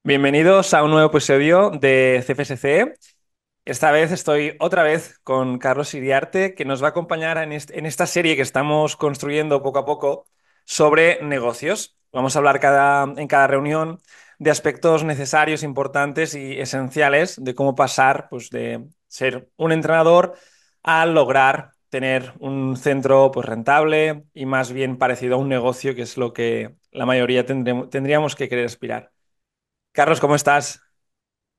Bienvenidos a un nuevo episodio de CFSC. Esta vez estoy otra vez con Carlos Iriarte, que nos va a acompañar en esta serie que estamos construyendo poco a poco sobre negocios. Vamos a hablar en cada reunión de aspectos necesarios, importantes y esenciales de cómo pasar, pues, de ser un entrenador a lograr tener un centro, pues, rentable y más bien parecido a un negocio, que es lo que la mayoría tendríamos que querer aspirar. Carlos, ¿cómo estás?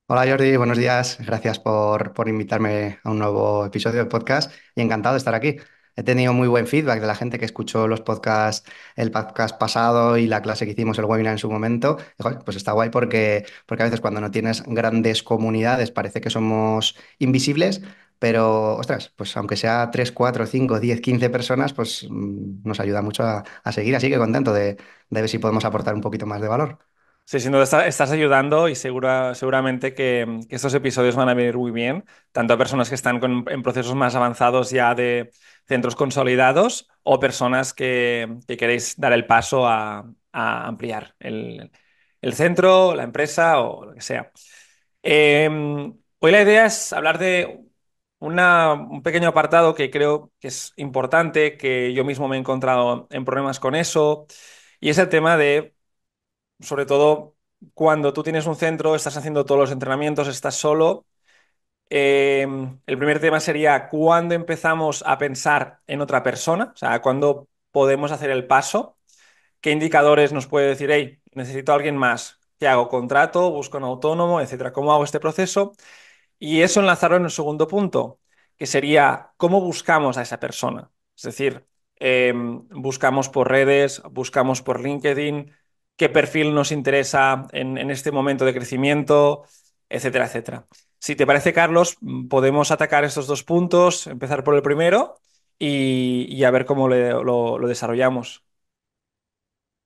Hola Jordi, buenos días. Gracias por invitarme a un nuevo episodio del podcast y encantado de estar aquí. He tenido muy buen feedback de la gente que escuchó los podcasts, el podcast pasado y la clase que hicimos, el webinar en su momento. Y, joder, pues está guay porque a veces cuando no tienes grandes comunidades parece que somos invisibles, pero ostras, pues aunque sea 3, 4, 5, 10, 15 personas, pues nos ayuda mucho a seguir. Así que contento de ver si podemos aportar un poquito más de valor. Sí, sin duda estás ayudando y seguramente que estos episodios van a venir muy bien, tanto a personas que están en procesos más avanzados ya de centros consolidados o personas que queréis dar el paso a ampliar el centro, la empresa o lo que sea. Eh, Hoy la idea es hablar de un pequeño apartado que creo que es importante, que yo mismo me he encontrado en problemas con eso, y es el tema de, sobre todo, cuando tú tienes un centro, estás haciendo todos los entrenamientos, estás solo. eh, el primer tema sería cuándo empezamos a pensar en otra persona, o sea, cuándo podemos hacer el paso. ¿Qué indicadores nos puede decir, hey, necesito a alguien más? ¿Qué hago? ¿Contrato? ¿Busco un autónomo? Etcétera. ¿Cómo hago este proceso? Y eso enlazarlo en el segundo punto, que sería cómo buscamos a esa persona. Es decir, buscamos por redes, buscamos por LinkedIn, qué perfil nos interesa en este momento de crecimiento, etcétera, etcétera. Si te parece, Carlos, podemos atacar estos dos puntos, empezar por el primero y a ver cómo lo desarrollamos.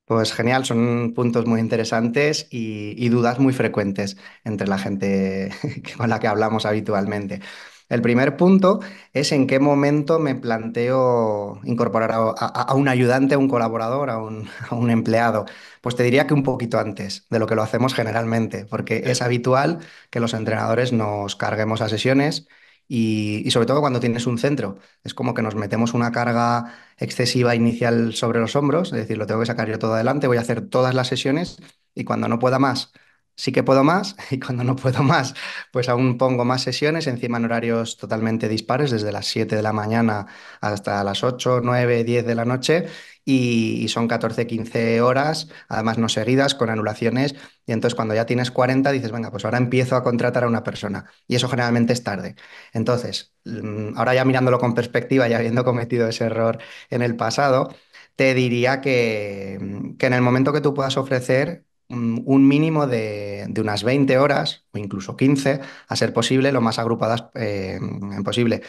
Pues genial, son puntos muy interesantes y dudas muy frecuentes entre la gente con la que hablamos habitualmente. El primer punto es en qué momento me planteo incorporar a un ayudante, a un colaborador, a un empleado. Pues te diría que un poquito antes de lo que lo hacemos generalmente, porque es Sí. habitual que los entrenadores nos carguemos a sesiones y sobre todo cuando tienes un centro. Es como que nos metemos una carga excesiva inicial sobre los hombros, es decir, lo tengo que sacar yo todo adelante, voy a hacer todas las sesiones y cuando no pueda más, sí que puedo más y cuando no puedo más, pues aún pongo más sesiones, encima en horarios totalmente dispares, desde las 7 de la mañana hasta las 8, 9, 10 de la noche y son 14, 15 horas, además no seguidas, con anulaciones y entonces cuando ya tienes 40 dices, venga, pues ahora empiezo a contratar a una persona y eso generalmente es tarde. Entonces, ahora ya mirándolo con perspectiva y habiendo cometido ese error en el pasado, te diría que en el momento que tú puedas ofrecer un mínimo de unas 20 horas o incluso 15, a ser posible, lo más agrupadas posible.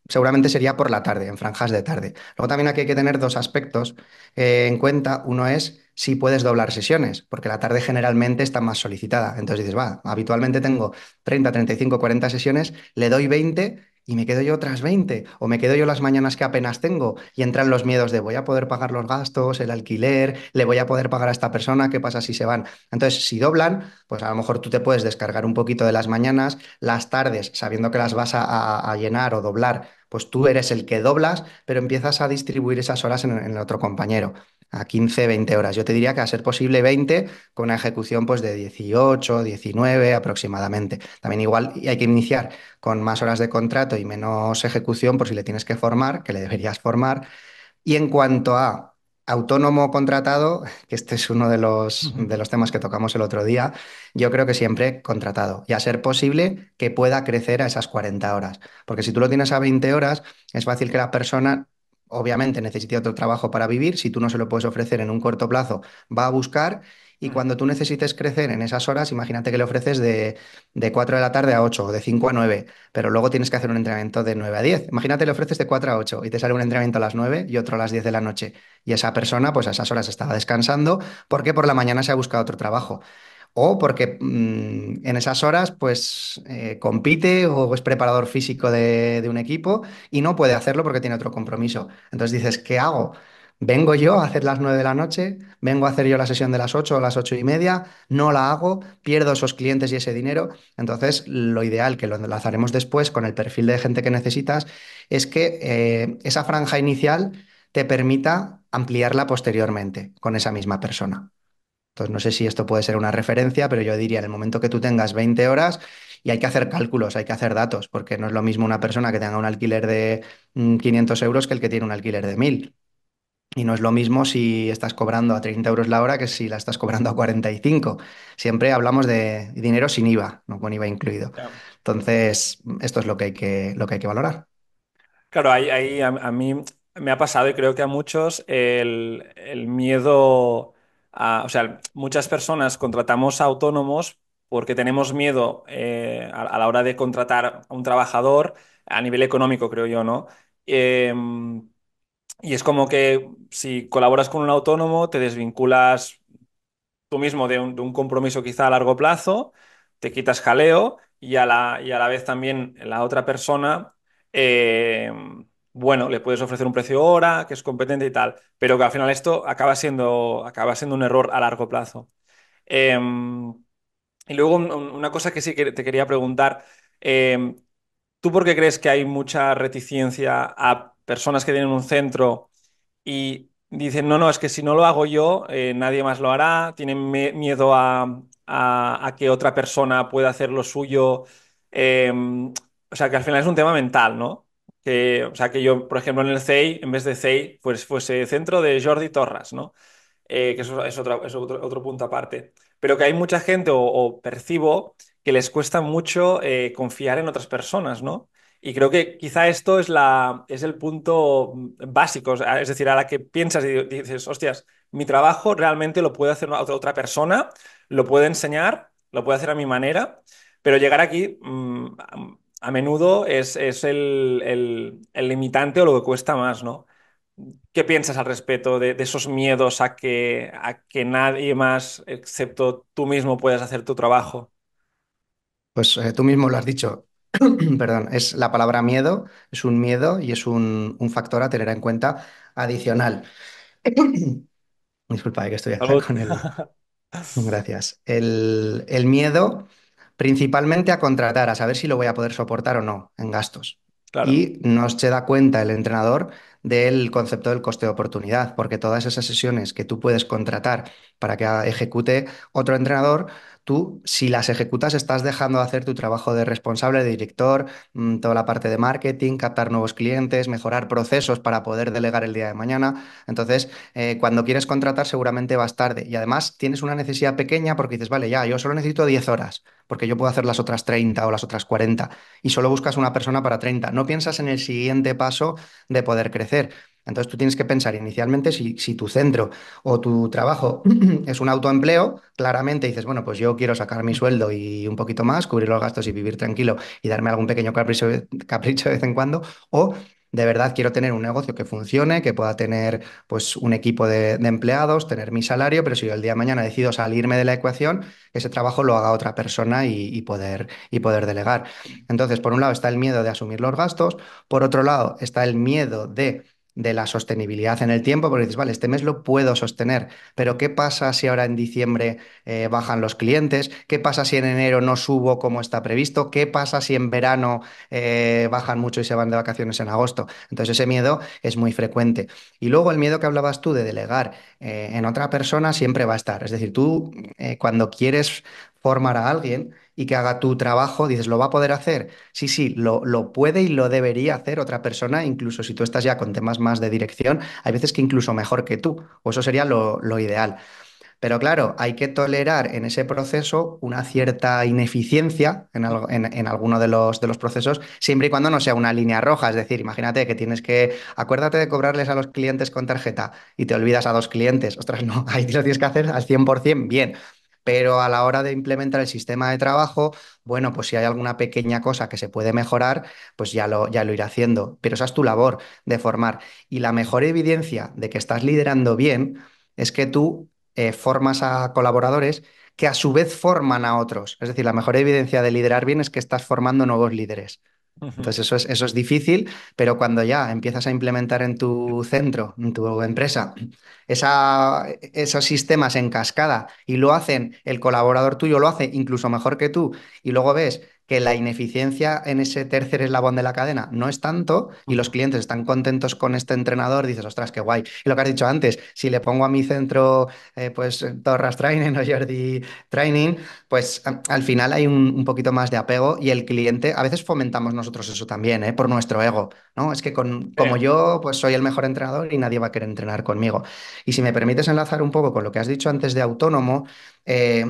Seguramente sería por la tarde, en franjas de tarde. Luego también aquí hay que tener dos aspectos en cuenta. Uno es si puedes doblar sesiones, porque la tarde generalmente está más solicitada. Entonces dices, va, habitualmente tengo 30, 35, 40 sesiones, le doy 20 y me quedo yo otras 20. O me quedo yo las mañanas que apenas tengo y entran los miedos de voy a poder pagar los gastos, el alquiler, le voy a poder pagar a esta persona, ¿qué pasa si se van? Entonces, si doblan, pues a lo mejor tú te puedes descargar un poquito de las mañanas, las tardes, sabiendo que las vas a llenar o doblar, pues tú eres el que doblas, pero empiezas a distribuir esas horas en el otro compañero, a 15, 20 horas. Yo te diría que a ser posible 20 con una ejecución pues de 18, 19 aproximadamente. También igual y hay que iniciar con más horas de contrato y menos ejecución por si le tienes que formar, que le deberías formar. Y en cuanto a autónomo contratado, que este es uno de los temas que tocamos el otro día, yo creo que siempre contratado y a ser posible que pueda crecer a esas 40 horas. Porque si tú lo tienes a 20 horas, es fácil que la persona, obviamente, necesite otro trabajo para vivir. Si tú no se lo puedes ofrecer en un corto plazo, va a buscar. Y cuando tú necesites crecer en esas horas, imagínate que le ofreces de 4 de la tarde a 8 o de 5 a 9, pero luego tienes que hacer un entrenamiento de 9 a 10. Imagínate, le ofreces de 4 a 8 y te sale un entrenamiento a las 9 y otro a las 10 de la noche. Y esa persona, pues a esas horas estaba descansando porque por la mañana se ha buscado otro trabajo. O porque en esas horas, pues compite o es preparador físico de un equipo y no puede hacerlo porque tiene otro compromiso. Entonces dices, ¿qué hago? Vengo yo a hacer las 9 de la noche, vengo a hacer yo la sesión de las 8 o las 8:30, no la hago, pierdo esos clientes y ese dinero. Entonces, lo ideal, que lo enlazaremos después con el perfil de gente que necesitas, es que esa franja inicial te permita ampliarla posteriormente con esa misma persona. Entonces, no sé si esto puede ser una referencia, pero yo diría en el momento que tú tengas 20 horas y hay que hacer cálculos, hay que hacer datos, porque no es lo mismo una persona que tenga un alquiler de 500 euros que el que tiene un alquiler de 1.000. Y no es lo mismo si estás cobrando a 30 euros la hora que si la estás cobrando a 45. Siempre hablamos de dinero sin IVA, no con IVA incluido. Ya. Entonces, esto es lo que hay que valorar. Claro, a mí me ha pasado y creo que a muchos el miedo o sea, muchas personas contratamos a autónomos porque tenemos miedo a la hora de contratar a un trabajador a nivel económico, creo yo, ¿no? Eh, y es como que si colaboras con un autónomo, te desvinculas tú mismo de un compromiso quizá a largo plazo, te quitas jaleo y a la vez también la otra persona, eh, bueno, le puedes ofrecer un precio hora que es competente y tal, pero que al final esto acaba siendo un error a largo plazo. Eh, y luego una cosa que sí que te quería preguntar, eh, ¿tú por qué crees que hay mucha reticencia a personas que tienen un centro y dicen, no, no, es que si no lo hago yo, nadie más lo hará, tienen miedo a que otra persona pueda hacer lo suyo? eh, o sea, que al final es un tema mental, ¿no? Que, o sea, que yo, por ejemplo, en el CEI, en vez de CEI, pues fuese centro de Jordi Torras, ¿no? Que eso es otro punto aparte. Pero que hay mucha gente, o percibo, que les cuesta mucho confiar en otras personas, ¿no? Y creo que quizá esto es el punto básico, o sea, es decir, a la que piensas y dices, hostias, mi trabajo realmente lo puede hacer otra persona, lo puede enseñar, lo puede hacer a mi manera, pero llegar aquí a menudo es el limitante o lo que cuesta más, ¿no? ¿Qué piensas al respecto de esos miedos a que nadie más, excepto tú mismo, puedas hacer tu trabajo? Pues tú mismo lo has dicho. Perdón, es la palabra miedo, es un miedo y es un factor a tener en cuenta adicional. Disculpa, que estoy acá Salud. con el, Gracias. El miedo principalmente a contratar, a saber si lo voy a poder soportar o no en gastos. Claro. Y no se da cuenta el entrenador del concepto del coste de oportunidad, porque todas esas sesiones que tú puedes contratar para que ejecute otro entrenador, tú si las ejecutas estás dejando de hacer tu trabajo de responsable, de director, toda la parte de marketing, captar nuevos clientes, mejorar procesos para poder delegar el día de mañana. Entonces, cuando quieres contratar seguramente vas tarde y además tienes una necesidad pequeña porque dices, vale, ya, yo solo necesito 10 horas porque yo puedo hacer las otras 30 o las otras 40 y solo buscas una persona para 30. No piensas en el siguiente paso de poder crecer. Entonces tú tienes que pensar inicialmente si tu centro o tu trabajo es un autoempleo, claramente dices, bueno, pues yo quiero sacar mi sueldo y un poquito más, cubrir los gastos y vivir tranquilo y darme algún pequeño capricho de vez en cuando, o de verdad quiero tener un negocio que funcione, que pueda tener pues un equipo de empleados, tener mi salario, pero si yo el día de mañana decido salirme de la ecuación, que ese trabajo lo haga otra persona y poder delegar. Entonces, por un lado está el miedo de asumir los gastos, por otro lado está el miedo de la sostenibilidad en el tiempo, porque dices, vale, este mes lo puedo sostener, pero ¿qué pasa si ahora en diciembre bajan los clientes? ¿Qué pasa si en enero no subo como está previsto? ¿Qué pasa si en verano bajan mucho y se van de vacaciones en agosto? Entonces ese miedo es muy frecuente. Y luego el miedo que hablabas tú de delegar en otra persona siempre va a estar. Es decir, tú cuando quieres formar a alguien y que haga tu trabajo, dices, ¿lo va a poder hacer? Sí, sí, lo puede y lo debería hacer otra persona, incluso si tú estás ya con temas más de dirección, hay veces que incluso mejor que tú, o eso sería lo ideal. Pero claro, hay que tolerar en ese proceso una cierta ineficiencia en alguno de los procesos, siempre y cuando no sea una línea roja. Es decir, imagínate que acuérdate de cobrarles a los clientes con tarjeta y te olvidas a dos clientes. Ostras, no, ahí lo tienes que hacer al 100% bien. Pero a la hora de implementar el sistema de trabajo, bueno, pues si hay alguna pequeña cosa que se puede mejorar, pues ya lo irá haciendo. Pero esa es tu labor de formar. Y la mejor evidencia de que estás liderando bien es que tú formas a colaboradores que a su vez forman a otros. Es decir, la mejor evidencia de liderar bien es que estás formando nuevos líderes. Ujú. Entonces eso es difícil, pero cuando ya empiezas a implementar en tu centro, en tu empresa, esos sistemas en cascada y lo hacen, el colaborador tuyo lo hace incluso mejor que tú y luego ves que la ineficiencia en ese tercer eslabón de la cadena no es tanto y los Ujú. clientes están contentos con este entrenador, dices, ostras, qué guay. Y lo que has dicho antes, si le pongo a mi centro, pues Torras Training o Jordi Training, pues al final hay un poquito más de apego y el cliente, a veces fomentamos nosotros eso también, ¿eh? Por nuestro ego, ¿no? Es que Sí, como yo, pues soy el mejor entrenador y nadie va a querer entrenar conmigo. Y si me permites enlazar un poco con lo que has dicho antes de autónomo, eh,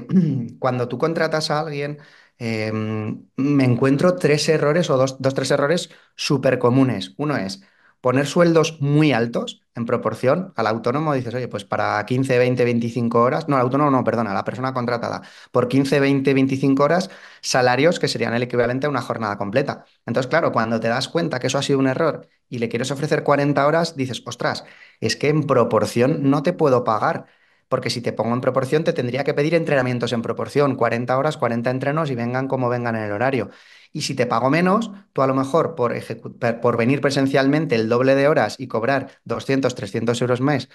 cuando tú contratas a alguien, me encuentro tres errores o dos, tres errores súper comunes. Uno es poner sueldos muy altos en proporción al autónomo. Dices, oye, pues para 15 20 25 horas, no, al autónomo no, perdona, la persona contratada, por 15 20 25 horas, salarios que serían el equivalente a una jornada completa. Entonces, claro, cuando te das cuenta que eso ha sido un error y le quieres ofrecer 40 horas, dices, ostras, es que en proporción no te puedo pagar. Porque si te pongo en proporción, te tendría que pedir entrenamientos en proporción, 40 horas, 40 entrenos y vengan como vengan en el horario. Y si te pago menos, tú a lo mejor por venir presencialmente el doble de horas y cobrar 200 300 euros más,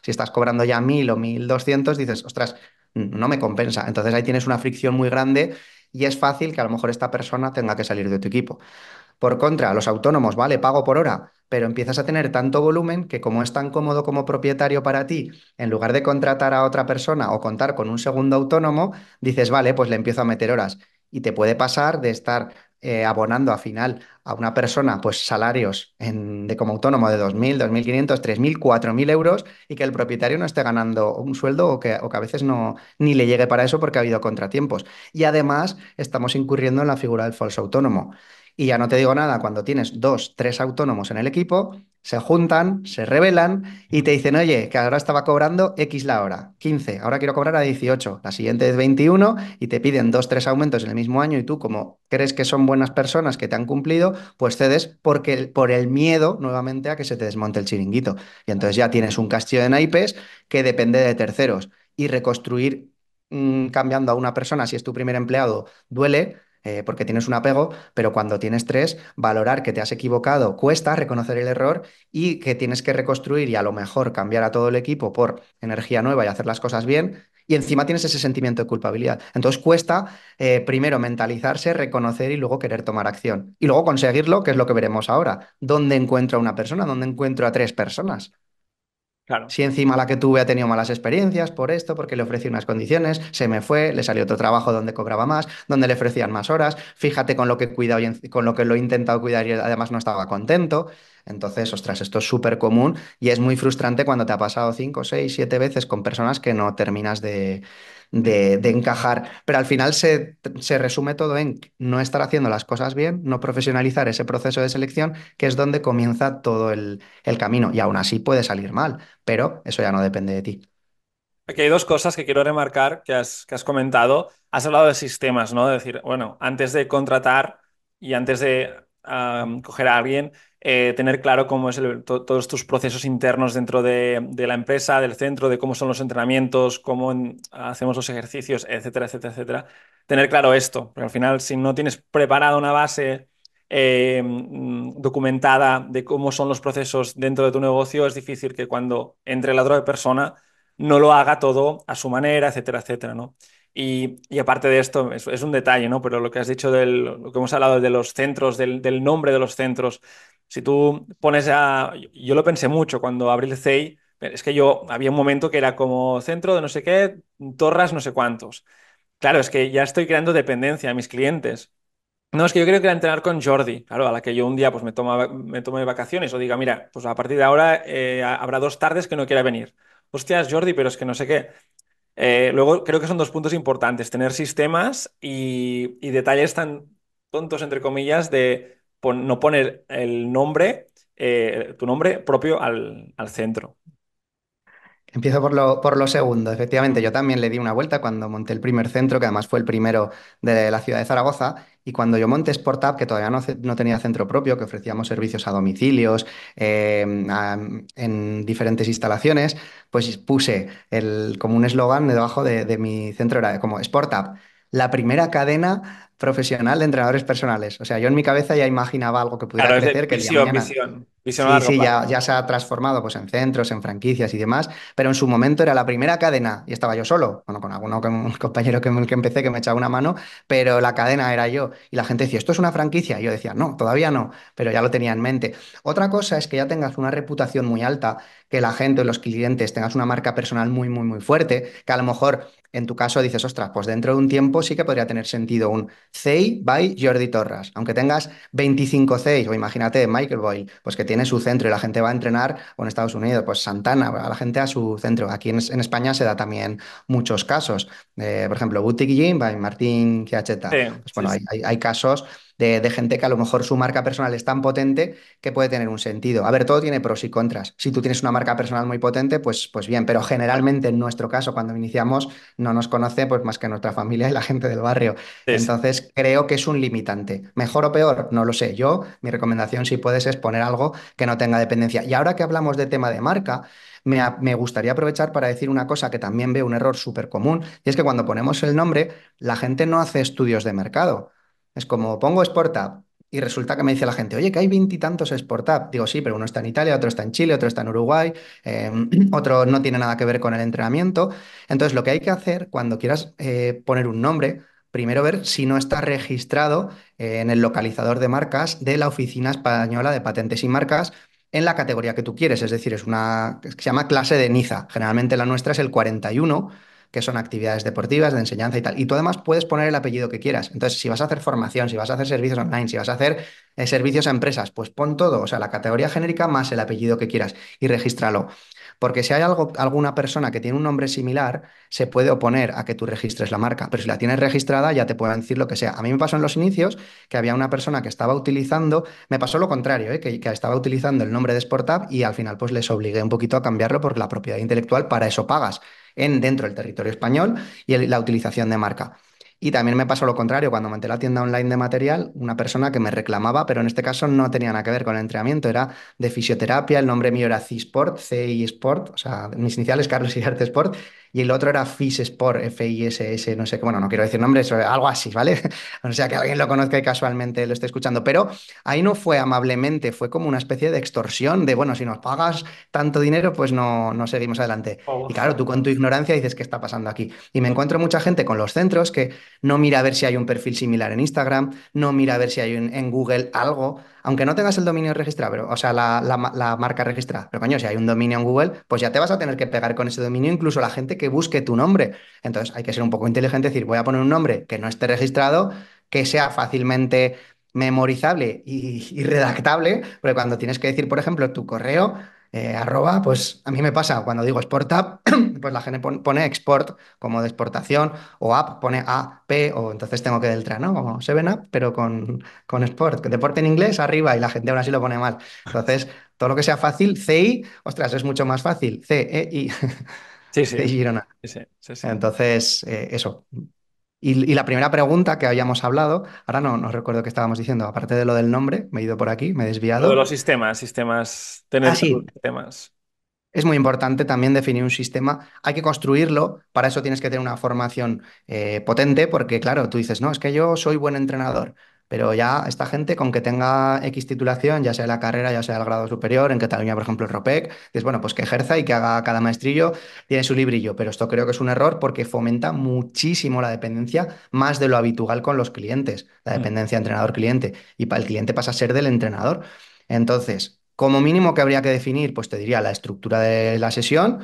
si estás cobrando ya 1000 o 1200 dices, ostras, no me compensa. Entonces ahí tienes una fricción muy grande y es fácil que a lo mejor esta persona tenga que salir de tu equipo. Por contra, los autónomos, vale, pago por hora, pero empiezas a tener tanto volumen que como es tan cómodo como propietario para ti, en lugar de contratar a otra persona o contar con un segundo autónomo, dices, vale, pues le empiezo a meter horas. Y te puede pasar de estar abonando a final a una persona pues salarios de como autónomo de 2.000, 2.500, 3.000, 4.000 euros y que el propietario no esté ganando un sueldo o que a veces no ni le llegue para eso porque ha habido contratiempos. Y además estamos incurriendo en la figura del falso autónomo. Y ya no te digo nada, cuando tienes dos, tres autónomos en el equipo, se juntan, se rebelan y te dicen, oye, que ahora estaba cobrando X la hora, 15, ahora quiero cobrar a 18, la siguiente es 21 y te piden dos, tres aumentos en el mismo año y tú como crees que son buenas personas que te han cumplido, pues cedes por el miedo nuevamente a que se te desmonte el chiringuito. Y entonces ya tienes un castillo de naipes que depende de terceros y reconstruir cambiando a una persona si es tu primer empleado duele porque tienes un apego, pero cuando tienes tres, valorar que te has equivocado cuesta reconocer el error y que tienes que reconstruir y a lo mejor cambiar a todo el equipo por energía nueva y hacer las cosas bien. Y encima tienes ese sentimiento de culpabilidad. Entonces cuesta primero mentalizarse, reconocer y luego querer tomar acción. Y luego conseguirlo, que es lo que veremos ahora. ¿Dónde encuentro a una persona? ¿Dónde encuentro a tres personas? claro. Si encima la que tuve ha tenido malas experiencias por esto, porque le ofrecí unas condiciones, se me fue, le salió otro trabajo donde cobraba más, donde le ofrecían más horas, fíjate con lo que he cuidado con lo que lo he intentado cuidar y además no estaba contento. Entonces, ostras, esto es súper común y es muy frustrante cuando te ha pasado 5, 6, 7 veces con personas que no terminas de encajar. Pero al final se resume todo en no estar haciendo las cosas bien, no profesionalizar ese proceso de selección, que es donde comienza todo el camino. Y aún así puede salir mal, pero eso ya no depende de ti. Aquí hay dos cosas que quiero remarcar que has comentado. Has hablado de sistemas, ¿no? De decir, bueno, antes de contratar y antes de coger a alguien, tener claro cómo es todos tus procesos internos dentro de la empresa, del centro, de cómo son los entrenamientos, cómo hacemos los ejercicios, etcétera, etcétera, etcétera. Tener claro esto, porque al final, si no tienes preparada una base documentada de cómo son los procesos dentro de tu negocio, es difícil que cuando entre la otra persona no lo haga todo a su manera, etcétera, etcétera, ¿no? Y aparte de esto, es un detalle, ¿no? Pero lo que has dicho lo que hemos hablado de los centros, del nombre de los centros, si tú pones a... Yo lo pensé mucho cuando abrí el CEI, es que yo había un momento que era como centro de no sé qué, torras no sé cuántos. Claro, es que ya estoy creando dependencia a mis clientes. No, es que yo quiero que entrenar con Jordi, claro, a la que yo un día pues me tome vacaciones o diga, mira, pues a partir de ahora habrá 2 tardes que no quiera venir. Hostias, Jordi, pero es que no sé qué. Luego creo que son dos puntos importantes, tener sistemas y detalles tan tontos, entre comillas, de no poner el nombre, tu nombre propio al centro. Empiezo por lo segundo. Efectivamente, yo Ujú. también le di una vuelta cuando monté el primer centro, que además fue el primero de la ciudad de Zaragoza. Y cuando yo monté SportUp, que todavía no tenía centro propio, que ofrecíamos servicios a domicilios, en diferentes instalaciones, pues puse como un eslogan debajo de mi centro, era como SportUp, la primera cadena profesional de entrenadores personales. O sea, yo en mi cabeza ya imaginaba algo que pudiera Claro, es de crecer, que el día de visión, mañana. visión, visión a Sí, largo sí, plazo. ya se ha transformado pues, en centros, en franquicias y demás, pero en su momento era la primera cadena y estaba yo solo, bueno, con alguno un compañero que empecé que me echaba una mano, pero la cadena era yo. Y la gente decía, ¿esto es una franquicia? Y yo decía, no, todavía no, pero ya lo tenía en mente. Otra cosa es que ya tengas una reputación muy alta, que la gente o los clientes tengas una marca personal muy, muy, muy fuerte, que a lo mejor en tu caso dices, ostras, pues dentro de un tiempo sí que podría tener sentido un CEI by Jordi Torras, aunque tengas 25 CEIs, o imagínate Michael Boyle, pues que tiene su centro y la gente va a entrenar, o en Estados Unidos, pues Santana, a la gente a su centro. Aquí en España se da también muchos casos. Por ejemplo, Boutique Gym by Martín Sí, Chiacheta. Pues sí, bueno, sí. hay casos de gente que a lo mejor su marca personal es tan potente que puede tener un sentido. A ver, todo tiene pros y contras. Si tú tienes una marca personal muy potente, pues bien, pero generalmente en nuestro caso, cuando iniciamos, no nos conoce pues más que nuestra familia y la gente del barrio. Sí, sí. Entonces, creo que es un limitante. ¿Mejor o peor? No lo sé. Yo, mi recomendación, si puedes, es poner algo que no tenga dependencia. Y ahora que hablamos de tema de marca, me gustaría aprovechar para decir una cosa que también veo un error súper común, y es que cuando ponemos el nombre, la gente no hace estudios de mercado. Es como pongo Sportup y resulta que me dice la gente, oye, que hay veintitantos Sportup. Digo, sí, pero uno está en Italia, otro está en Chile, otro está en Uruguay, eh, otro no tiene nada que ver con el entrenamiento. Entonces, lo que hay que hacer cuando quieras poner un nombre, primero ver si no está registrado en el localizador de marcas de la Oficina Española de Patentes y Marcas en la categoría que tú quieres. Es decir, es una que se llama clase de Niza. Generalmente la nuestra es el 41, que son actividades deportivas, de enseñanza y tal. Y tú además puedes poner el apellido que quieras. Entonces, si vas a hacer formación, si vas a hacer servicios online, si vas a hacer servicios a empresas, pues pon todo, o sea, la categoría genérica más el apellido que quieras y regístralo. Porque si hay alguna persona que tiene un nombre similar, se puede oponer a que tú registres la marca, pero si la tienes registrada ya te pueden decir lo que sea. A mí me pasó en los inicios que había una persona que estaba utilizando, me pasó lo contrario, que estaba utilizando el nombre de Sportup y al final pues les obligué un poquito a cambiarlo porque la propiedad intelectual para eso pagas dentro del territorio español y la utilización de marca. Y también me pasó lo contrario, cuando monté la tienda online de material, una persona que me reclamaba, pero en este caso no tenía nada que ver con el entrenamiento, era de fisioterapia, el nombre mío era C-Sport, CI Sport, o sea, mis iniciales Carlos Iriarte Sport, y el otro era FIS Sport, FISS, no sé, bueno, no quiero decir nombres, algo así, ¿vale? O sea, que alguien lo conozca y casualmente lo esté escuchando, pero ahí no fue amablemente, fue como una especie de extorsión de, bueno, si nos pagas tanto dinero, pues no seguimos adelante. Oh, Y claro, ostras. tú con tu ignorancia dices, ¿qué está pasando aquí? Y me encuentro mucha gente con los centros que no mira a ver si hay un perfil similar en Instagram, no mira a ver si hay en Google algo, aunque no tengas el dominio registrado, pero, o sea, la marca registrada. Pero coño, si hay un dominio en Google, pues ya te vas a tener que pegar con ese dominio, incluso la gente que busque tu nombre. Entonces hay que ser un poco inteligente, decir, voy a poner un nombre que no esté registrado, que sea fácilmente memorizable y redactable, porque cuando tienes que decir, por ejemplo, tu correo, arroba, pues a mí me pasa, cuando digo Sportup, pues la gente pone export como de exportación, o app pone AP, o entonces tengo que deltrar, ¿no? Como 7up, pero con sport. Deporte en inglés arriba y la gente aún así lo pone mal. Entonces, todo lo que sea fácil, CI, ostras, es mucho más fácil. CEI, Sí, sí, de Girona. sí, sí, sí, sí. Entonces, eso. Y la primera pregunta que habíamos hablado, ahora no recuerdo qué estábamos diciendo, aparte de lo del nombre, me he ido por aquí, me he Lo de desviado. los sistemas, Ah, tener claro sí, los sistemas. es muy importante también definir un sistema. Hay que construirlo, para eso tienes que tener una formación potente, porque claro, tú dices, no, es que yo soy buen entrenador, pero ya esta gente con que tenga X titulación, ya sea la carrera, ya sea el grado superior, en Cataluña, por ejemplo, el ROPEC, dices, bueno, pues que ejerza y que haga cada maestrillo, tiene su librillo, pero esto creo que es un error porque fomenta muchísimo la dependencia, más de lo habitual con los clientes, la Mm. dependencia entrenador-cliente, y para el cliente pasa a ser del entrenador. Entonces, como mínimo que habría que definir, pues te diría la estructura de la sesión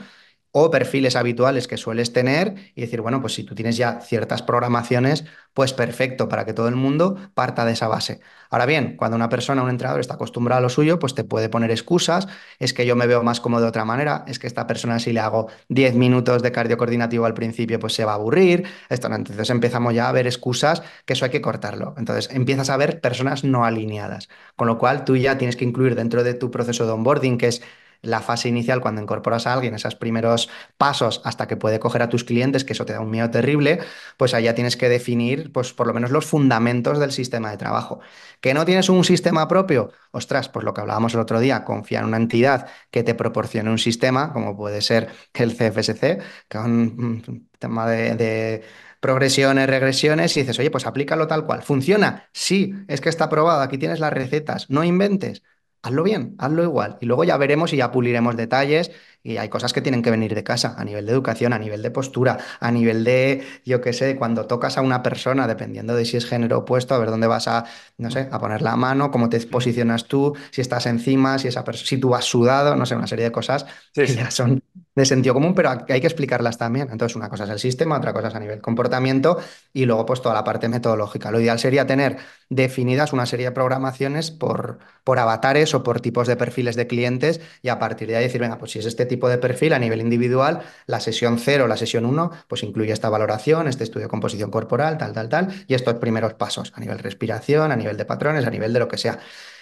o perfiles habituales que sueles tener y decir, bueno, pues si tú tienes ya ciertas programaciones, pues perfecto para que todo el mundo parta de esa base. Ahora bien, cuando una persona, un entrenador está acostumbrado a lo suyo, pues te puede poner excusas, es que yo me veo más cómodo de otra manera, es que esta persona si le hago 10 minutos de cardio coordinativo al principio, pues se va a aburrir, esto no. Entonces empezamos ya a ver excusas que eso hay que cortarlo. Entonces empiezas a ver personas no alineadas, con lo cual tú ya tienes que incluir dentro de tu proceso de onboarding, que es la fase inicial cuando incorporas a alguien, esos primeros pasos hasta que puede coger a tus clientes, que eso te da un miedo terrible, pues ahí ya tienes que definir, pues por lo menos los fundamentos del sistema de trabajo. ¿Que no tienes un sistema propio? Ostras, pues lo que hablábamos el otro día, confía en una entidad que te proporcione un sistema, como puede ser el CFSC, que es un tema de progresiones, regresiones y dices, oye, pues aplícalo tal cual. ¿Funciona? Sí, es que está probado, aquí tienes las recetas, no inventes. Hazlo bien, hazlo igual. Y luego ya veremos y ya puliremos detalles. Y hay cosas que tienen que venir de casa, a nivel de educación, a nivel de postura, a nivel de, yo qué sé, cuando tocas a una persona, dependiendo de si es género opuesto, a ver dónde vas a, no sé, a poner la mano, cómo te posicionas tú, si estás encima, si esa si tú has sudado, no sé, una serie de cosas Sí, que sí. ya son de sentido común, pero hay que explicarlas también. Entonces, una cosa es el sistema, otra cosa es a nivel comportamiento y luego pues toda la parte metodológica. Lo ideal sería tener definidas una serie de programaciones por avatares o por tipos de perfiles de clientes y a partir de ahí decir, venga, pues si es este tipo de perfil a nivel individual, la sesión cero, la sesión uno, pues incluye esta valoración, este estudio de composición corporal, tal, tal, tal, y estos primeros pasos a nivel respiración, a nivel de patrones, a nivel de lo que sea.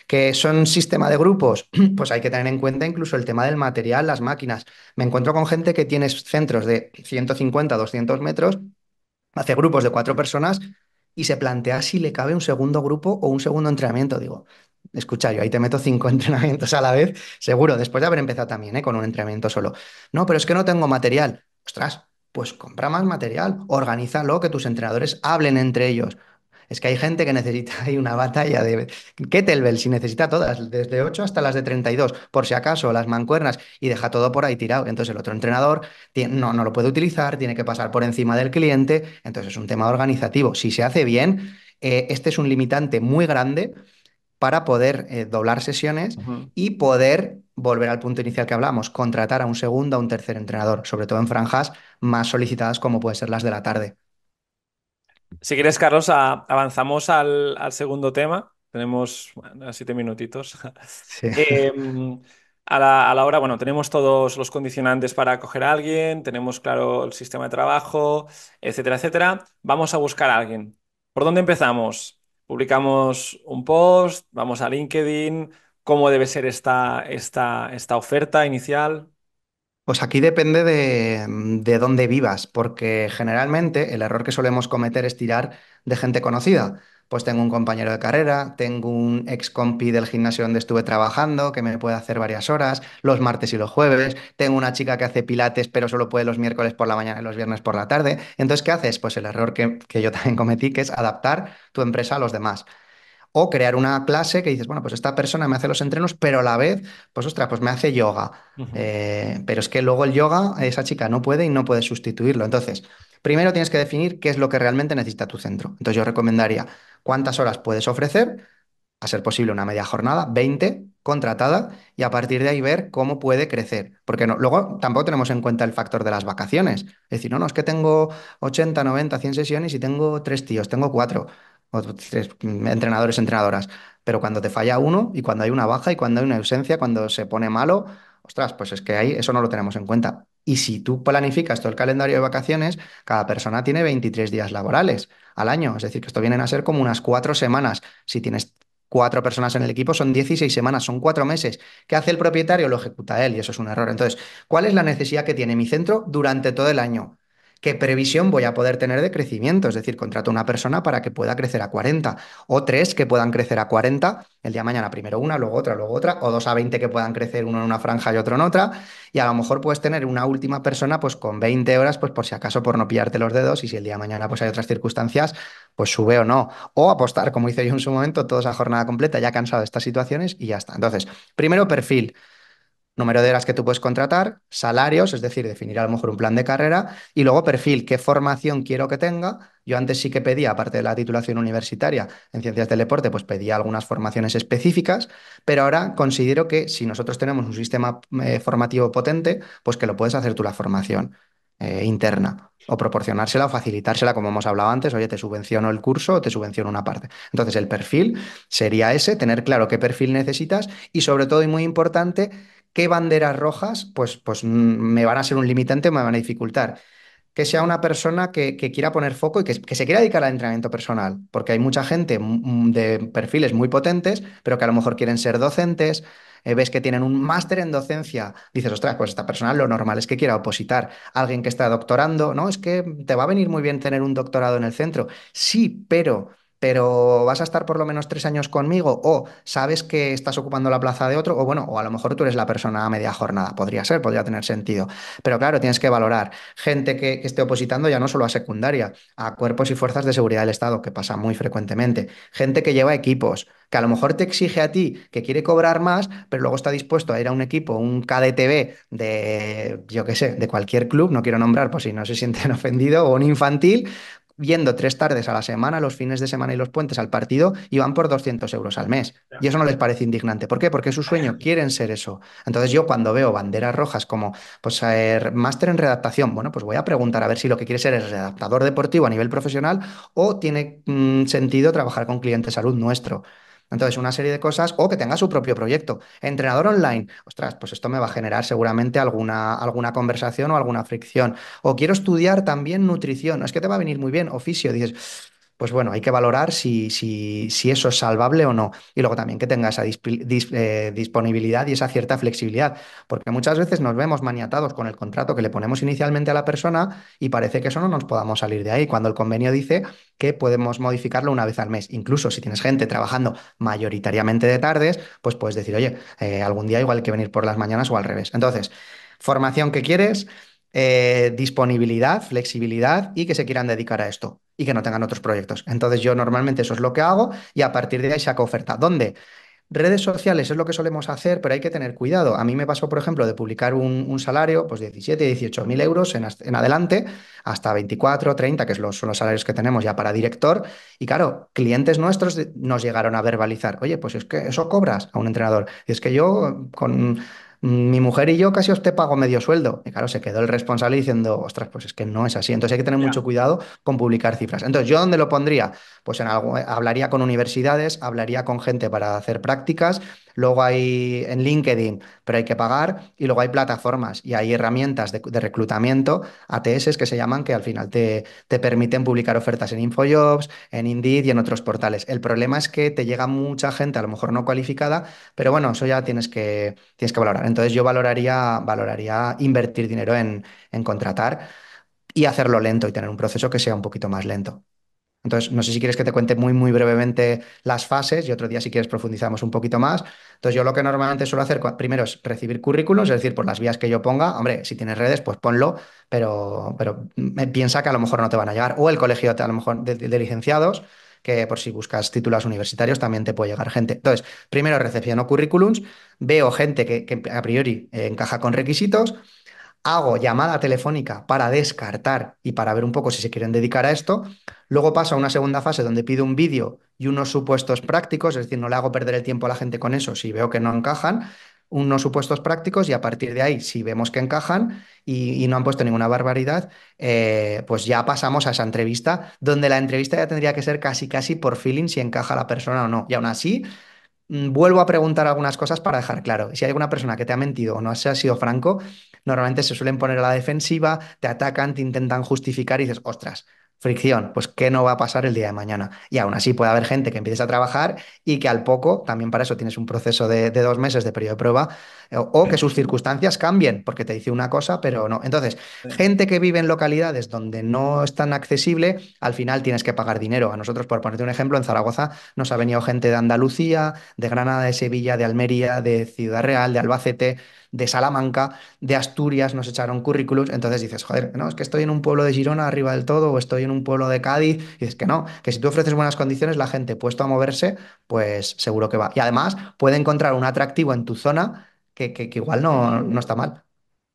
¿Que son sistema de grupos? Pues hay que tener en cuenta incluso el tema del material, las máquinas. Me encuentro con gente que tiene centros de 150, 200 metros, hace grupos de 4 personas y se plantea si le cabe un segundo grupo o un segundo entrenamiento. Digo, escucha, yo ahí te meto 5 entrenamientos a la vez, seguro, después de haber empezado también, con un entrenamiento solo. No, pero es que no tengo material. Ostras, pues compra más material, organízalo, que tus entrenadores hablen entre ellos. Es que hay gente que necesita ahí una batalla de kettlebell, si necesita todas, desde 8 hasta las de 32, por si acaso, las mancuernas, y deja todo por ahí tirado. Entonces el otro entrenador no lo puede utilizar, tiene que pasar por encima del cliente, entonces es un tema organizativo. Si se hace bien, este es un limitante muy grande para poder doblar sesiones Ujú. y poder volver al punto inicial que hablamos, contratar a un segundo o un tercer entrenador, sobre todo en franjas más solicitadas como pueden ser las de la tarde. Si quieres, Carlos, avanzamos al segundo tema. Tenemos bueno, 7 minutitos. Sí. Eh, a la hora, bueno, tenemos todos los condicionantes para acoger a alguien, tenemos claro el sistema de trabajo, etcétera, etcétera. Vamos a buscar a alguien. ¿Por dónde empezamos? Publicamos un post, vamos a LinkedIn. ¿Cómo debe ser esta oferta inicial? Pues aquí depende de dónde vivas, porque generalmente el error que solemos cometer es tirar de gente conocida. Pues tengo un compañero de carrera, tengo un ex compi del gimnasio donde estuve trabajando que me puede hacer varias horas, los martes y los jueves, tengo una chica que hace pilates pero solo puede los miércoles por la mañana y los viernes por la tarde. Entonces, ¿qué haces? Pues el error que yo también cometí, que es adaptar tu empresa a los demás. O crear una clase que dices, bueno, pues esta persona me hace los entrenos, pero a la vez, pues ostras, pues me hace yoga. Ujú. Pero es que luego el yoga, esa chica no puede y no puede sustituirlo. Entonces, primero tienes que definir qué es lo que realmente necesita tu centro. Entonces, yo recomendaría cuántas horas puedes ofrecer, a ser posible una media jornada, 20 contratada, y a partir de ahí ver cómo puede crecer. Porque no, luego tampoco tenemos en cuenta el factor de las vacaciones. Es decir, no, no, es que tengo 80 90 100 sesiones y tengo 3 tíos, tengo cuatro, o tres entrenadores, entrenadoras. Pero cuando te falla uno y cuando hay una baja y cuando hay una ausencia, cuando se pone malo, ostras, pues es que ahí eso no lo tenemos en cuenta. Y si tú planificas todo el calendario de vacaciones, cada persona tiene 23 días laborales al año. Es decir, que esto vienen a ser como unas 4 semanas. Si tienes 4 personas en el equipo, son 16 semanas, son 4 meses. ¿Qué hace el propietario? Lo ejecuta él y eso es un error. Entonces, ¿cuál es la necesidad que tiene mi centro durante todo el año? ¿Qué previsión voy a poder tener de crecimiento? Es decir, contrato a una persona para que pueda crecer a 40 o tres que puedan crecer a 40 el día de mañana, primero una, luego otra, o dos a 20 que puedan crecer uno en una franja y otro en otra. Y a lo mejor puedes tener una última persona pues con 20 horas, pues por si acaso por no pillarte los dedos y si el día de mañana pues hay otras circunstancias, pues sube o no. O apostar, como hice yo en su momento, toda esa jornada completa, ya cansado de estas situaciones y ya está. Entonces, primero perfil, número de horas que tú puedes contratar, salarios, es decir, definir a lo mejor un plan de carrera, y luego perfil, qué formación quiero que tenga. Yo antes sí que pedía, aparte de la titulación universitaria en ciencias del deporte, pues pedía algunas formaciones específicas, pero ahora considero que si nosotros tenemos un sistema formativo potente, pues que lo puedes hacer tú la formación interna. O proporcionársela o facilitársela, como hemos hablado antes, oye, te subvenciono el curso o te subvenciono una parte. Entonces, el perfil sería ese, tener claro qué perfil necesitas y sobre todo, y muy importante, qué banderas rojas me van a ser un limitante o me van a dificultar. Que sea una persona que quiera poner foco y que se quiera dedicar al entrenamiento personal, porque hay mucha gente de perfiles muy potentes, pero que a lo mejor quieren ser docentes. Ves que tienen un máster en docencia, dices, ostras, pues esta persona lo normal es que quiera opositar. Alguien que está doctorando, no, es que te va a venir muy bien tener un doctorado en el centro. Sí, pero pero vas a estar por lo menos 3 años conmigo, o sabes que estás ocupando la plaza de otro, o bueno, o a lo mejor tú eres la persona a media jornada, podría ser, podría tener sentido. Pero claro, tienes que valorar gente que esté opositando ya no solo a secundaria, a cuerpos y fuerzas de seguridad del Estado, que pasa muy frecuentemente, gente que lleva equipos, que a lo mejor te exige a ti, que quiere cobrar más, pero luego está dispuesto a ir a un equipo, un KDTV de, yo qué sé, de cualquier club, no quiero nombrar por si no se sienten ofendidos, o un infantil, yendo 3 tardes a la semana, los fines de semana y los puentes al partido, y van por 200 euros al mes. Y eso no les parece indignante. ¿Por qué? Porque es su sueño, quieren ser eso. Entonces yo cuando veo banderas rojas como, pues, máster en redactación, bueno, pues voy a preguntar a ver si lo que quiere ser es redactador deportivo a nivel profesional o tiene sentido trabajar con cliente salud nuestro. Entonces, una serie de cosas, o que tenga su propio proyecto. Entrenador online, ostras, pues esto me va a generar seguramente alguna conversación o alguna fricción. O quiero estudiar también nutrición, es que te va a venir muy bien, oficio, dices, pues bueno, hay que valorar si eso es salvable o no. Y luego también que tenga esa disponibilidad y esa cierta flexibilidad, porque muchas veces nos vemos maniatados con el contrato que le ponemos inicialmente a la persona y parece que eso no nos podamos salir de ahí, cuando el convenio dice que podemos modificarlo una vez al mes. Incluso si tienes gente trabajando mayoritariamente de tardes, pues puedes decir, oye, algún día igual hay que venir por las mañanas o al revés. Entonces, formación que quieres, disponibilidad, flexibilidad y que se quieran dedicar a esto y que no tengan otros proyectos. Entonces yo normalmente eso es lo que hago y a partir de ahí saco oferta. ¿Dónde? Redes sociales es lo que solemos hacer, pero hay que tener cuidado. A mí me pasó, por ejemplo, de publicar un salario, pues 17, 18 mil euros en adelante, hasta 24, 30, que son los salarios que tenemos ya para director. Y claro, clientes nuestros nos llegaron a verbalizar, oye, pues es que eso cobras a un entrenador. Y es que yo con mi mujer y yo casi os te pago medio sueldo. Y claro, se quedó el responsable diciendo, ostras, pues es que no es así. Entonces hay que tener mucho Ya. cuidado con publicar cifras. Entonces, ¿yo dónde lo pondría? Pues en algo, hablaría con universidades, hablaría con gente para hacer prácticas, luego hay en LinkedIn, pero hay que pagar, y luego hay plataformas y hay herramientas de reclutamiento, ATS que se llaman, que al final te permiten publicar ofertas en InfoJobs, en Indeed y en otros portales. El problema es que te llega mucha gente, a lo mejor no cualificada, pero bueno, eso ya tienes que valorar. Entonces yo valoraría invertir dinero en contratar y hacerlo lento y tener un proceso que sea un poquito más lento. Entonces, no sé si quieres que te cuente muy, muy brevemente las fases y otro día si quieres profundizamos un poquito más. Entonces, yo lo que normalmente suelo hacer primero es recibir currículos, es decir, por las vías que yo ponga. Hombre, si tienes redes, pues ponlo, pero piensa que a lo mejor no te van a llegar. O el colegio a lo mejor de licenciados, que por si buscas títulos universitarios también te puede llegar gente. Entonces, primero recepciono currículums, veo gente que a priori encaja con requisitos. Hago llamada telefónica para descartar y para ver un poco si se quieren dedicar a esto. Luego paso a una segunda fase donde pido un vídeo y unos supuestos prácticos, es decir, no le hago perder el tiempo a la gente con eso si veo que no encajan, unos supuestos prácticos, y a partir de ahí, si vemos que encajan y no han puesto ninguna barbaridad, pues ya pasamos a esa entrevista, donde la entrevista ya tendría que ser casi casi por feeling si encaja la persona o no. Y aún así, vuelvo a preguntar algunas cosas para dejar claro. Si hay alguna persona que te ha mentido o no se ha sido franco, normalmente se suelen poner a la defensiva, te atacan, te intentan justificar y dices, ostras, fricción, pues ¿qué no va a pasar el día de mañana? Y aún así puede haber gente que empieces a trabajar y que al poco, también para eso tienes un proceso de 2 meses de periodo de prueba, o que sus circunstancias cambien, porque te dice una cosa, pero no. Entonces, gente que vive en localidades donde no es tan accesible, al final tienes que pagar dinero. A nosotros, por ponerte un ejemplo, en Zaragoza nos ha venido gente de Andalucía, de Granada, de Sevilla, de Almería, de Ciudad Real, de Albacete, de Salamanca, de Asturias, nos echaron currículums. Entonces dices, joder, no, es que estoy en un pueblo de Girona arriba del todo, o estoy en un pueblo de Cádiz. Y dices que no, que si tú ofreces buenas condiciones, la gente puesto a moverse, pues seguro que va. Y además puede encontrar un atractivo en tu zona que igual no está mal.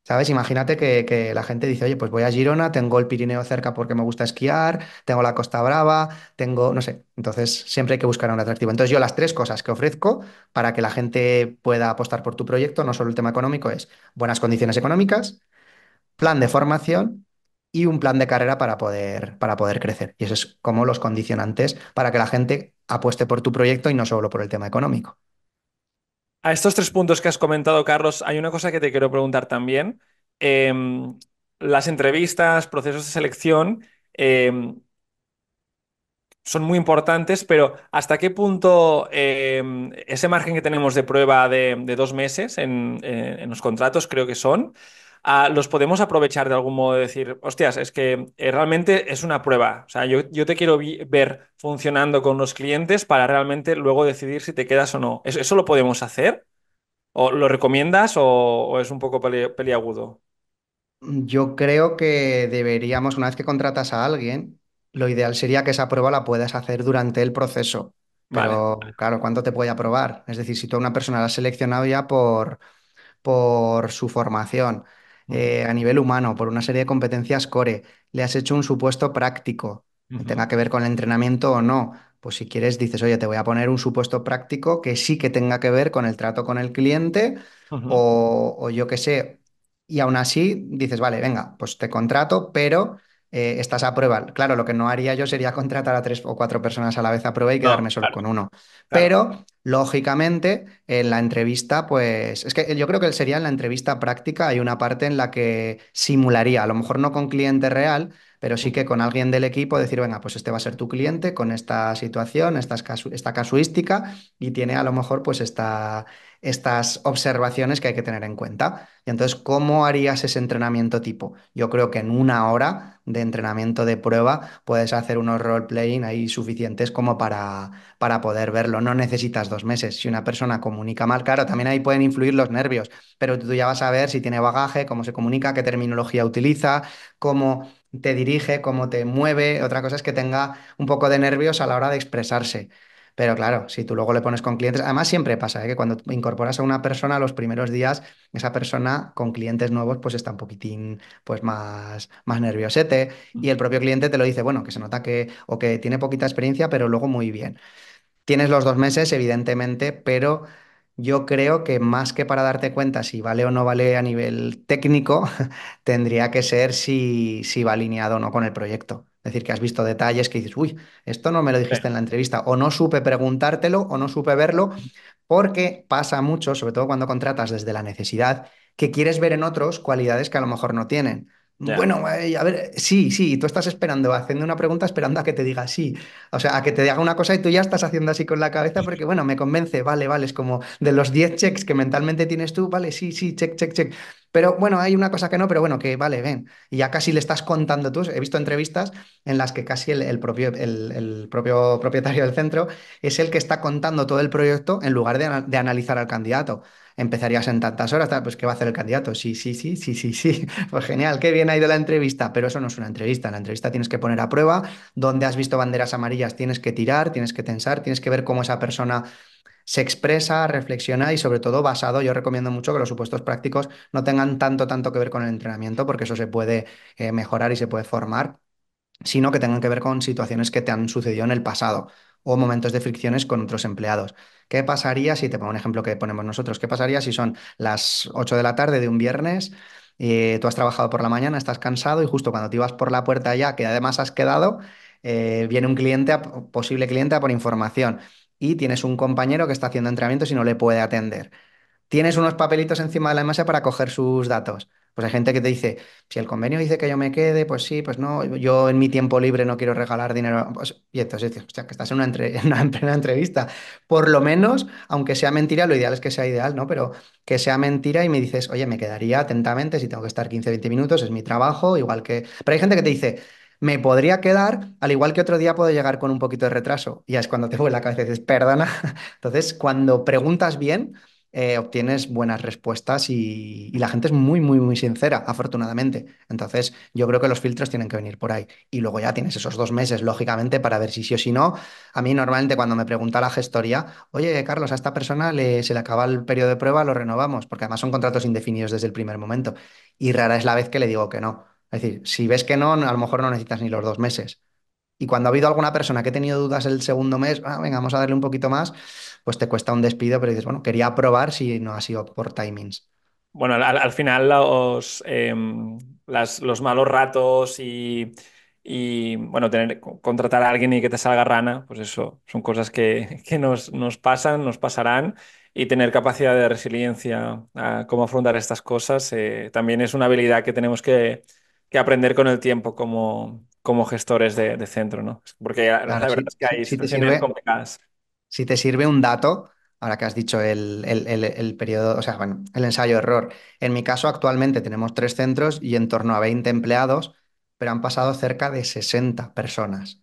¿Sabes? Imagínate que la gente dice, oye, pues voy a Girona, tengo el Pirineo cerca porque me gusta esquiar, tengo la Costa Brava, tengo, no sé. Entonces, siempre hay que buscar un atractivo. Entonces, yo las tres cosas que ofrezco para que la gente pueda apostar por tu proyecto, no solo el tema económico, es buenas condiciones económicas, plan de formación y un plan de carrera para poder crecer. Y eso es como los condicionantes para que la gente apueste por tu proyecto y no solo por el tema económico. A estos tres puntos que has comentado, Carlos, hay una cosa que te quiero preguntar también. Las entrevistas, procesos de selección, son muy importantes, pero ¿hasta qué punto ese margen que tenemos de prueba de 2 meses en los contratos, creo que son, los podemos aprovechar de algún modo de decir, hostias, es que realmente es una prueba. O sea, yo te quiero ver funcionando con los clientes para realmente luego decidir si te quedas o no. ¿Eso lo podemos hacer? ¿O lo recomiendas o es un poco peliagudo? Yo creo que deberíamos, una vez que contratas a alguien, lo ideal sería que esa prueba la puedas hacer durante el proceso. Vale. Pero claro, ¿cuánto te puede aprobar? Es decir, si tú a una persona la has seleccionado ya por su formación, Ujú, a nivel humano, por una serie de competencias core, le has hecho un supuesto práctico, ujú, tenga que ver con el entrenamiento o no. Pues si quieres, dices, oye, te voy a poner un supuesto práctico que sí que tenga que ver con el trato con el cliente ujú. o yo qué sé. Y aún así dices, vale, venga, pues te contrato, pero estás a prueba. Claro, lo que no haría yo sería contratar a 3 o 4 personas a la vez a prueba y No, quedarme solo claro, con uno. claro. Pero lógicamente, en la entrevista, pues es que yo creo que sería en la entrevista práctica, hay una parte en la que simularía, a lo mejor no con cliente real, pero sí Ujú, que con alguien del equipo decir, venga, pues este va a ser tu cliente con esta situación, esta casuística y tiene a lo mejor pues estas observaciones que hay que tener en cuenta. Y entonces, ¿cómo harías ese entrenamiento tipo? Yo creo que en 1 hora de entrenamiento de prueba puedes hacer unos role-playing ahí suficientes como para poder verlo. No necesitas 2 meses. Si una persona comunica mal, claro, también ahí pueden influir los nervios, pero tú ya vas a ver si tiene bagaje, cómo se comunica, qué terminología utiliza, cómo te dirige, cómo te mueve. Otra cosa es que tenga un poco de nervios a la hora de expresarse. Pero claro, si tú luego le pones con clientes, además siempre pasa, ¿eh? Que cuando incorporas a una persona los primeros días, esa persona con clientes nuevos pues está un poquitín pues más nerviosete y el propio cliente te lo dice, bueno, que se nota que o que tiene poquita experiencia, pero luego muy bien. Tienes los 2 meses, evidentemente, pero yo creo que más que para darte cuenta si vale o no vale a nivel técnico, tendría que ser si va alineado o no con el proyecto. Es decir, que has visto detalles que dices, uy, esto no me lo Sí. dijiste en la entrevista, o no supe preguntártelo, o no supe verlo, porque pasa mucho, sobre todo cuando contratas desde la necesidad, que quieres ver en otros cualidades que a lo mejor no tienen. Ya. Bueno, a ver, sí, sí, tú estás esperando, haciendo una pregunta, esperando a que te diga sí. O sea, a que te diga una cosa y tú ya estás haciendo así con la cabeza porque, bueno, me convence, vale, vale, es como de los 10 checks que mentalmente tienes tú, vale, sí, sí, check, check, check. Pero bueno, hay una cosa que no, pero bueno, que vale, ven. Y ya casi le estás contando tú. He visto entrevistas en las que casi el propio propietario del centro es el que está contando todo el proyecto en lugar de analizar al candidato. Empezarías en tantas horas, tal, pues ¿qué va a hacer el candidato? Sí, sí, sí, sí, sí, sí. Pues genial, qué bien ha ido la entrevista, pero eso no es una entrevista. En la entrevista tienes que poner a prueba, donde has visto banderas amarillas tienes que tirar, tienes que tensar, tienes que ver cómo esa persona se expresa, reflexiona y sobre todo basado, yo recomiendo mucho que los supuestos prácticos no tengan tanto que ver con el entrenamiento, porque eso se puede mejorar y se puede formar, sino que tengan que ver con situaciones que te han sucedido en el pasado o momentos de fricciones con otros empleados. ¿Qué pasaría si, te pongo un ejemplo que ponemos nosotros, qué pasaría si son las 8 de la tarde de un viernes, tú has trabajado por la mañana, estás cansado y justo cuando te ibas por la puerta ya, que además has quedado, viene un cliente, posible cliente a por información y tienes un compañero que está haciendo entrenamientos y no le puede atender? Tienes unos papelitos encima de la mesa para coger sus datos. Pues hay gente que te dice, si el convenio dice que yo me quede, pues sí, pues no, yo en mi tiempo libre no quiero regalar dinero. Y entonces dices, hostia, que estás en en una entrevista. Por lo menos, aunque sea mentira, lo ideal es que sea ideal, ¿no? Pero que sea mentira y me dices, oye, me quedaría atentamente si tengo que estar 15 20 minutos, es mi trabajo, igual que... Pero hay gente que te dice, me podría quedar, al igual que otro día puedo llegar con un poquito de retraso. Y ya es cuando te vuelve la cabeza y dices, perdona. Entonces, cuando preguntas bien obtienes buenas respuestas y la gente es muy, muy, muy sincera, afortunadamente. Entonces, yo creo que los filtros tienen que venir por ahí. Y luego ya tienes esos 2 meses, lógicamente, para ver si sí o si no. A mí normalmente cuando me pregunta la gestoría, oye, Carlos, a esta persona se le acaba el periodo de prueba, lo renovamos, porque además son contratos indefinidos desde el primer momento. Y rara es la vez que le digo que no. Es decir, si ves que no, a lo mejor no necesitas ni los 2 meses. Y cuando ha habido alguna persona que ha tenido dudas el segundo mes, venga, vamos a darle un poquito más, pues te cuesta un despido, pero dices, bueno, quería probar si no ha sido por timings. Bueno, al final los malos ratos bueno, contratar a alguien y que te salga rana, pues eso, son cosas que nos pasan, nos pasarán y tener capacidad de resiliencia a cómo afrontar estas cosas también es una habilidad que tenemos que aprender con el tiempo como gestores de centro, ¿no? Porque la Claro, verdad si, es que si- hay si te situaciones sirve, complicadas. si te sirve un dato, ahora que has dicho el periodo, o sea, bueno, el ensayo-error. En mi caso, actualmente tenemos 3 centros y en torno a 20 empleados, pero han pasado cerca de 60 personas.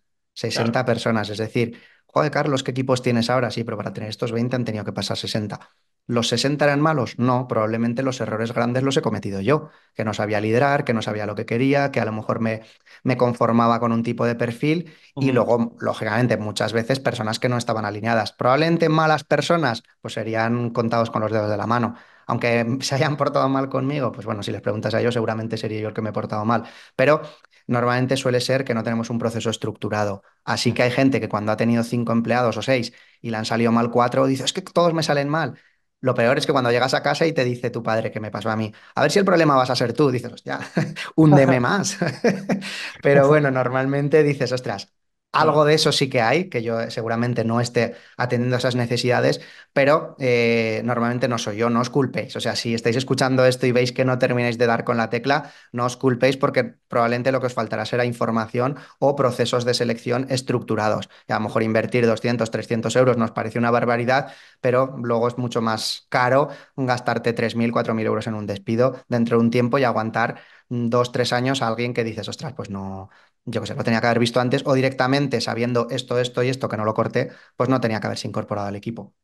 Claro. 60 personas, es decir, joder, Carlos, ¿qué equipos tienes ahora? Sí, pero para tener estos 20 han tenido que pasar 60. ¿Los 60 eran malos? No, probablemente los errores grandes los he cometido yo, que no sabía liderar, que no sabía lo que quería, que a lo mejor me conformaba con un tipo de perfil y Ujú, luego, lógicamente, muchas veces personas que no estaban alineadas. Probablemente malas personas, pues serían contados con los dedos de la mano. Aunque se hayan portado mal conmigo, pues bueno, si les preguntas a ellos, seguramente sería yo el que me he portado mal. Pero normalmente suele ser que no tenemos un proceso estructurado. Así que hay ujú. gente que cuando ha tenido 5 empleados o 6 y le han salido mal 4, dice, es que todos me salen mal. Lo peor es que cuando llegas a casa y te dice tu padre que me pasó a mí, a ver si el problema vas a ser tú, dices, hostia, húndeme más. Pero bueno, normalmente dices, ostras, algo Mm, de eso sí que hay, que yo seguramente no esté atendiendo a esas necesidades, pero normalmente no soy yo, no os culpéis. O sea, si estáis escuchando esto y veis que no termináis de dar con la tecla, no os culpéis porque probablemente lo que os faltará será información o procesos de selección estructurados. Y a lo mejor invertir 200, 300 euros nos parece una barbaridad, pero luego es mucho más caro gastarte 3.000, 4.000 euros en un despido dentro de un tiempo y aguantar 2, 3 años a alguien que dices, ostras, pues no, yo qué sé, lo tenía que haber visto antes o directamente sabiendo esto, esto y esto que no lo corté, pues no tenía que haberse incorporado al equipo.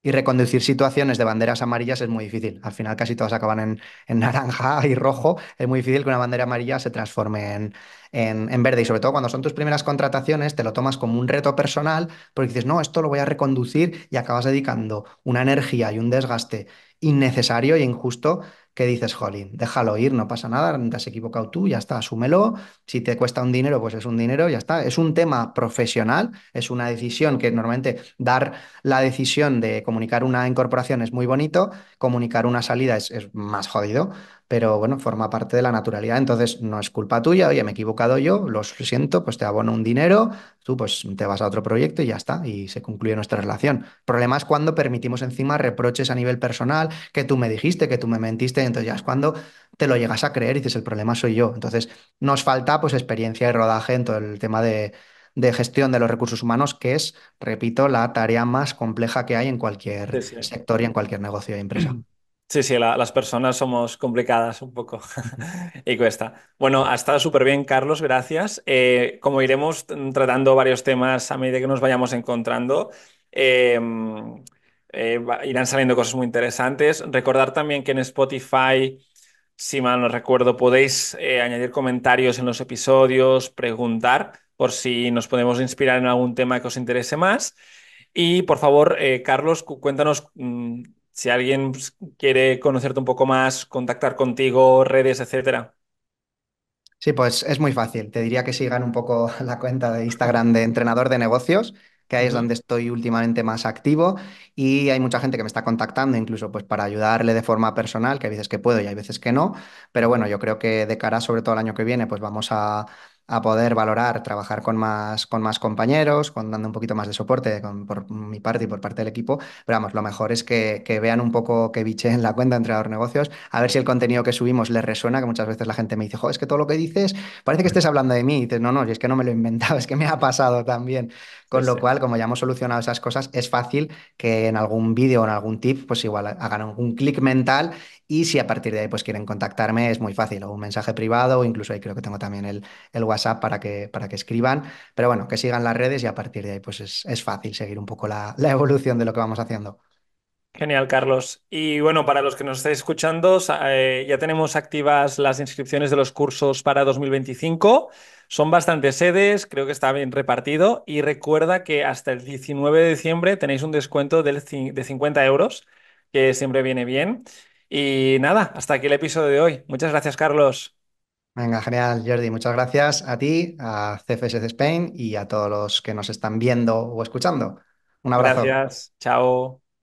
Y reconducir situaciones de banderas amarillas es muy difícil. Al final casi todas acaban en naranja y rojo. Es muy difícil que una bandera amarilla se transforme en verde. Y sobre todo cuando son tus primeras contrataciones, te lo tomas como un reto personal porque dices, no, esto lo voy a reconducir y acabas dedicando una energía y un desgaste innecesario e injusto que dices, jolín, déjalo ir, no pasa nada, te has equivocado tú, ya está, asúmelo. Si te cuesta un dinero, pues es un dinero, ya está. Es un tema profesional, es una decisión que normalmente dar la decisión de comunicar una incorporación es muy bonito, comunicar una salida es más jodido, pero bueno, forma parte de la naturalidad, entonces no es culpa tuya, oye, me he equivocado yo, lo siento, pues te abono un dinero, tú pues te vas a otro proyecto y ya está, y se concluye nuestra relación. El problema es cuando permitimos encima reproches a nivel personal, que tú me dijiste, que tú me mentiste, entonces ya es cuando te lo llegas a creer y dices, el problema soy yo. Entonces nos falta pues experiencia y rodaje en todo el tema de gestión de los recursos humanos, que es, repito, la tarea más compleja que hay en cualquier sí, sí. sector y en cualquier negocio de empresa. Sí, sí, las personas somos complicadas un poco y cuesta. Bueno, ha estado súper bien, Carlos, gracias. Como iremos tratando varios temas a medida que nos vayamos encontrando, eh, irán saliendo cosas muy interesantes. Recordar también que en Spotify, si mal no recuerdo, podéis añadir comentarios en los episodios, preguntar por si nos podemos inspirar en algún tema que os interese más. Y por favor, Carlos, cuéntanos si alguien quiere conocerte un poco más, contactar contigo, redes, etcétera. Sí, pues es muy fácil. Te diría que sigan un poco la cuenta de Instagram de Entrenador de Negocios, que ahí es Ujú. donde estoy últimamente más activo y hay mucha gente que me está contactando incluso pues para ayudarle de forma personal, que hay veces que puedo y hay veces que no, pero bueno, yo creo que de cara sobre todo al año que viene pues vamos a poder valorar trabajar con más compañeros, dando un poquito más de soporte por mi parte y por parte del equipo, pero vamos, lo mejor es que vean un poco que bicheen la cuenta de Entrenador de Negocios, a ver si el contenido que subimos les resuena, que muchas veces la gente me dice, jo, es que todo lo que dices parece que estés hablando de mí. Y dices, no, no, y es que no me lo he inventado, es que me ha pasado también. Sí, Con lo sí. cual, como ya hemos solucionado esas cosas, es fácil que en algún vídeo o en algún tip, pues igual hagan un clic mental y si a partir de ahí pues quieren contactarme, es muy fácil, o un mensaje privado, o incluso ahí creo que tengo también el WhatsApp para que escriban. Pero bueno, que sigan las redes y a partir de ahí pues es fácil seguir un poco la evolución de lo que vamos haciendo. Genial, Carlos. Y bueno, para los que nos estáis escuchando, ya tenemos activas las inscripciones de los cursos para 2025. Son bastantes sedes, creo que está bien repartido. Y recuerda que hasta el 19 de diciembre tenéis un descuento de 50 euros, que siempre viene bien. Y nada, hasta aquí el episodio de hoy. Muchas gracias, Carlos. Venga, genial, Jordi. Muchas gracias a ti, a CFS de Spain y a todos los que nos están viendo o escuchando. Un abrazo. Gracias. Chao.